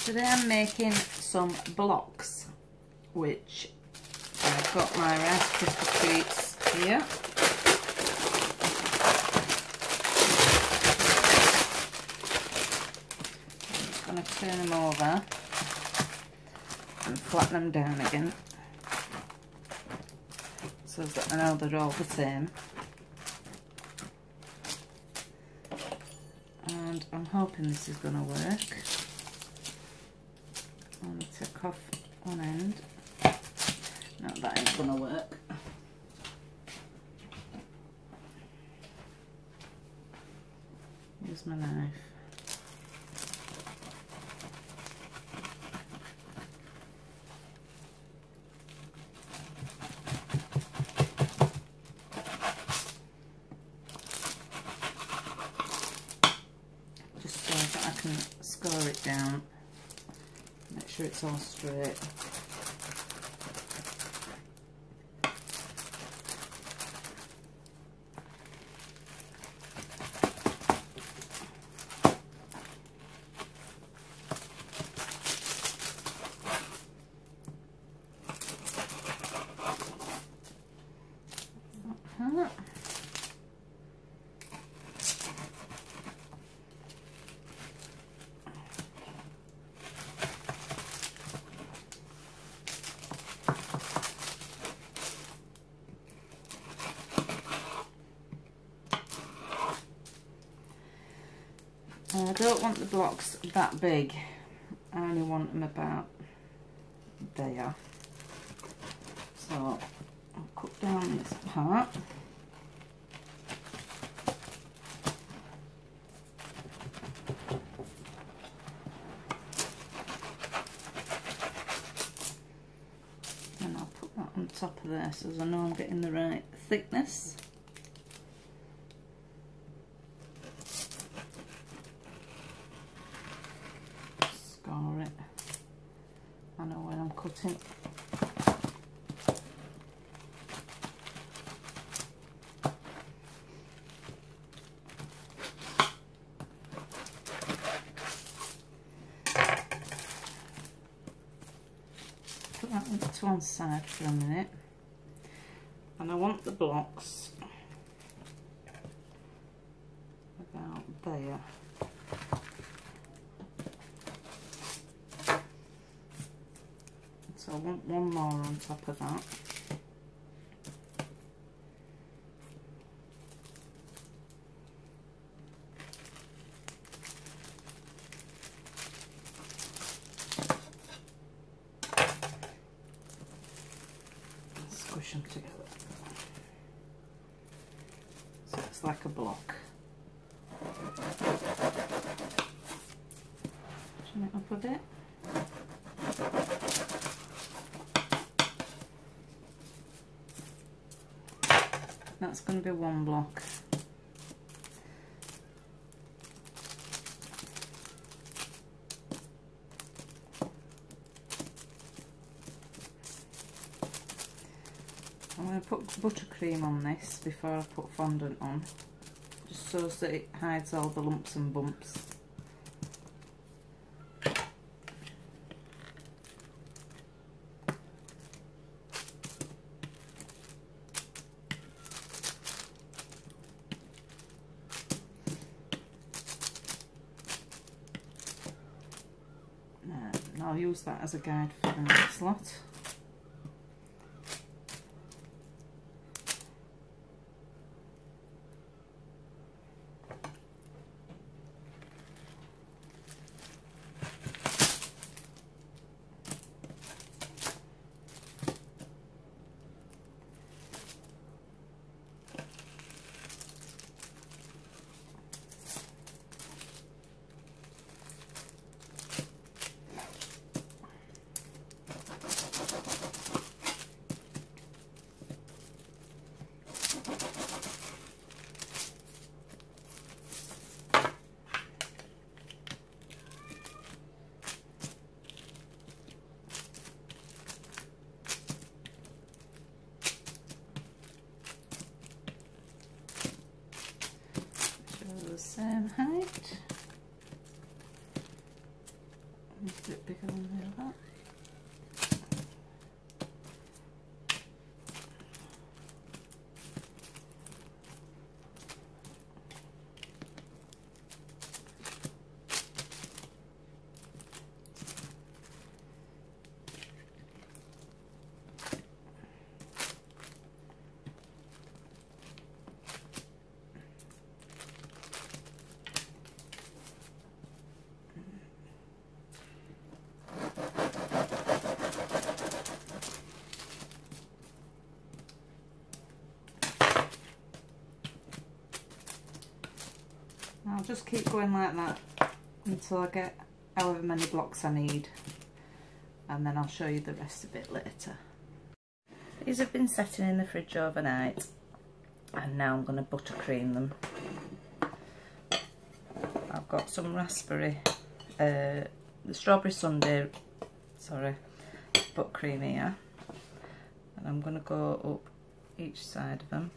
Today I'm making some blocks, which I've got my Rice Krispie treats here. I'm just going to turn them over and flatten them down again so that I know they're all the same. And I'm hoping this is going to work. I'm going to take off one end. No, that ain't going to work. Here's my knife. Just so that I can score it down. Make sure it's all straight. I don't want the blocks that big, I only want them about there. So I'll cut down this part. And I'll put that on top of there so I know I'm getting the right thickness. Score it. I know where I'm cutting. Put that to one side for a minute. And I want the blocks about there. So I want one more on top of that. Squish them together. So it's like a block. Turn it up a bit. That's going to be one block. I'm going to put buttercream on this before I put fondant on, just so that it hides all the lumps and bumps. And I'll use that as a guide for the next lot. It's a bit bigger than that. I'll just keep going like that until I get however many blocks I need, and then I'll show you the rest of it later. These have been setting in the fridge overnight, and now I'm going to buttercream them. I've got some raspberry, the strawberry sundae, buttercream here, and I'm going to go up each side of them.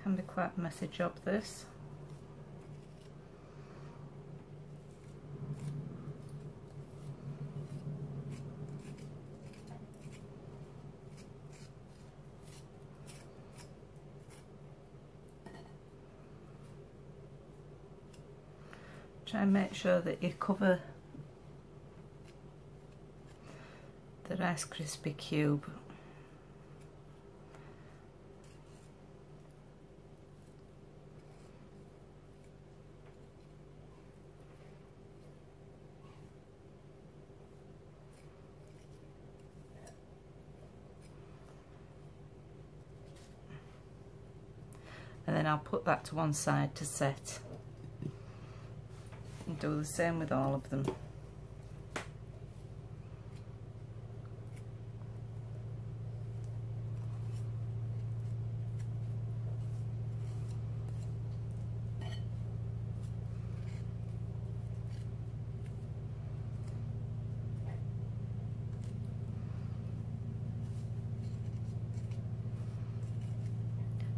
Can be quite a messy job, this. Try and make sure that you cover the Rice Krispie cube. And then I'll put that to one side to set, and do the same with all of them.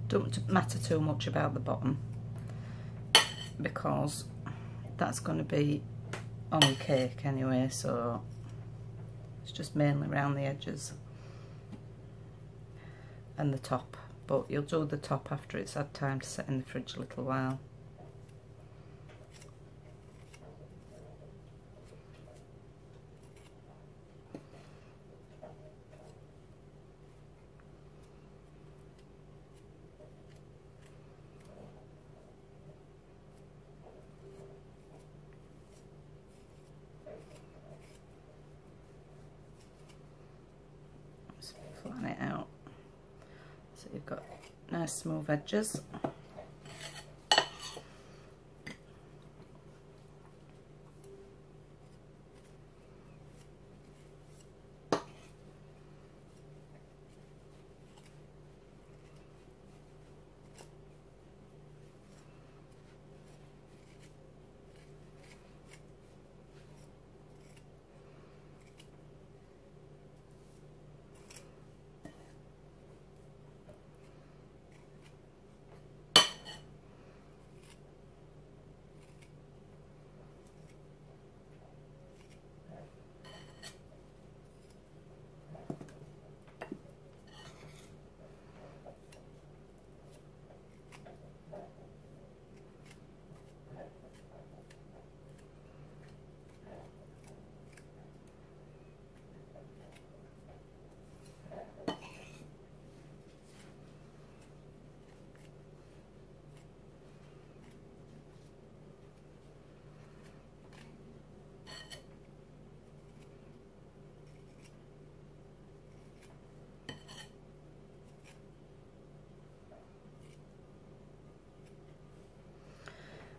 Don't matter too much about the bottom, because that's going to be on your cake anyway, so it's just mainly around the edges and the top, but you'll do the top after it's had time to set in the fridge a little while. Flatten it out so you've got nice smooth edges.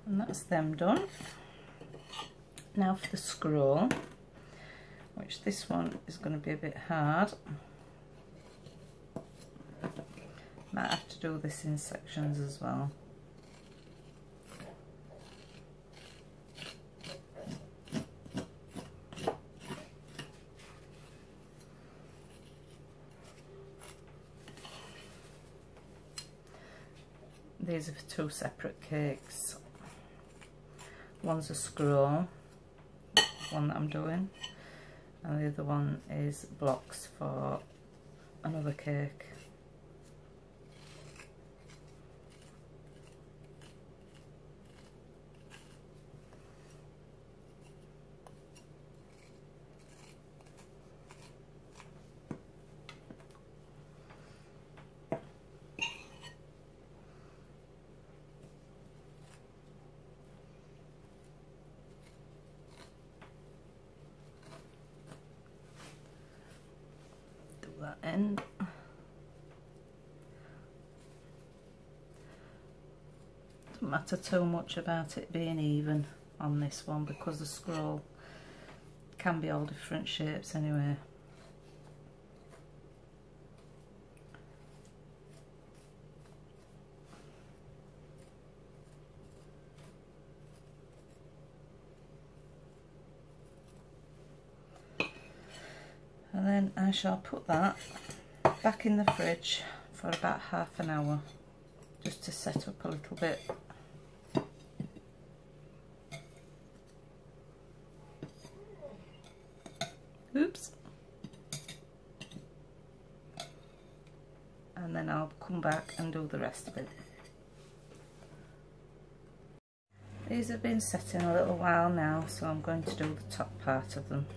And that's them done. Now for the scroll, which this one is going to be a bit hard. Might have to do this in sections as well. these are for two separate cakes. One's a scroll, one that I'm doing, and the other one is blocks for another cake. That end. Doesn't matter too much about it being even on this one because the scroll can be all different shapes anyway. And then I shall put that back in the fridge for about half an hour just to set up a little bit. Oops. And then I'll come back and do the rest of it. These have been setting a little while now, so I'm going to do the top part of them.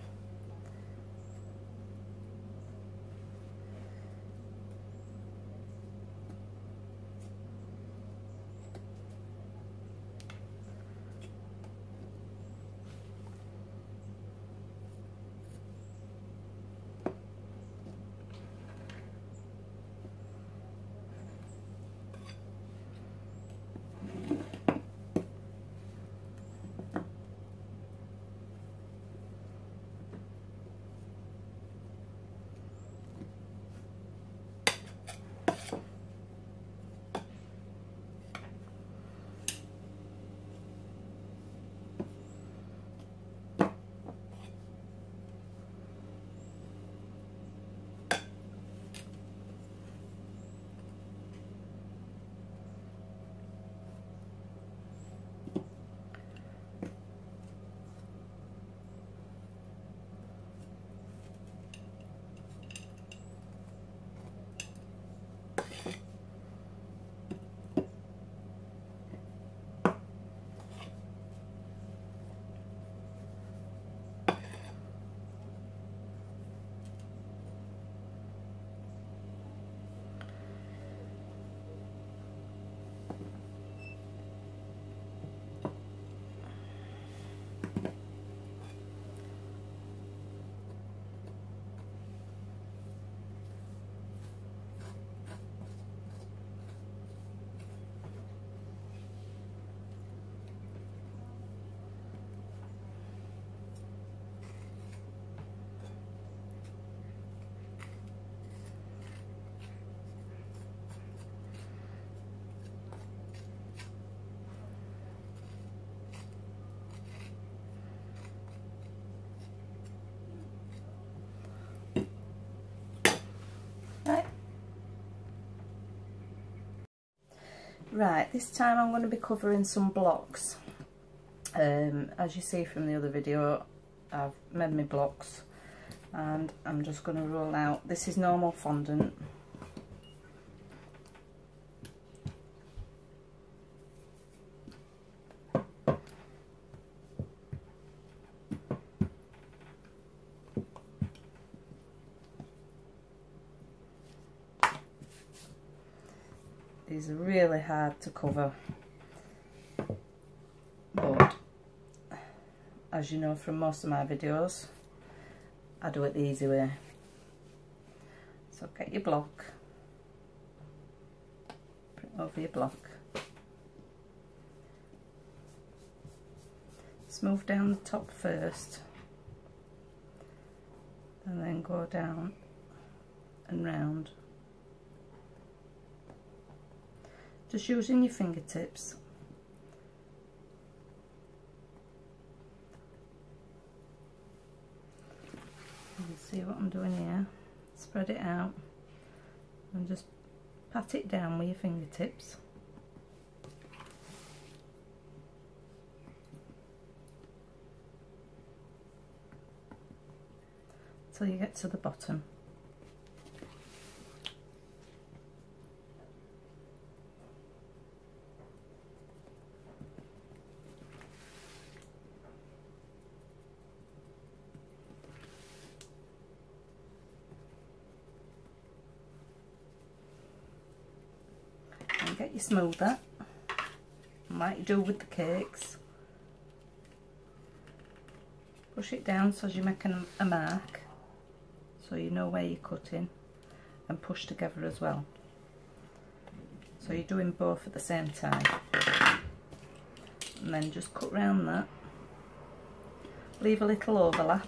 Right, this time I'm going to be covering some blocks. As you see from the other video, I've made my blocks and I'm just going to roll out. This is normal fondant. These are really hard to cover, but as you know from most of my videos, I do it the easy way. So get your block, put it over your block, smooth down the top first, and then go down and round. Just using your fingertips. You can see what I'm doing here. Spread it out and just pat it down with your fingertips. till you get to the bottom. And get your smoother, like you do with the cakes. Push it down so as you're making a mark, so you know where you're cutting, and push together as well. So you're doing both at the same time. And then just cut round that. Leave a little overlap.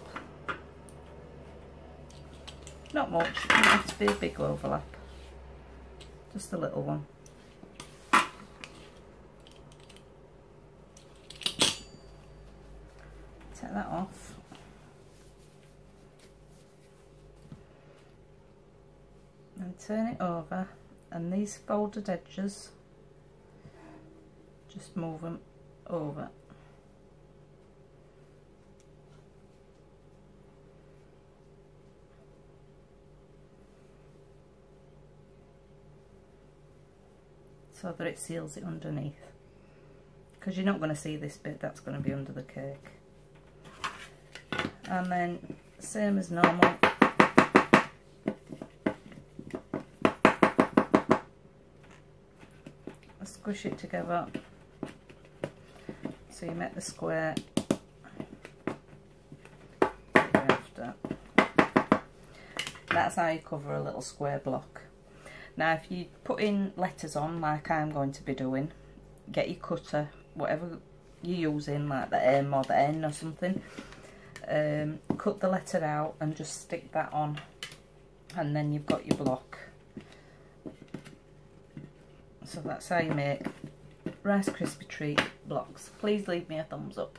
Not much, it doesn't have to be a big overlap. Just a little one. Take that off. And turn it over, and these folded edges, just move them over. So that it seals it underneath, because you're not going to see this bit, that's going to be under the cake. And then same as normal, squish it together so you make the square after. That's how you cover a little square block. Now if you put in letters on, like I'm going to be doing, get your cutter, whatever you're using, like the M or the N or something, cut the letter out and just stick that on, and then you've got your block. So that's how you make Rice Krispie treat blocks. Please leave me a thumbs up.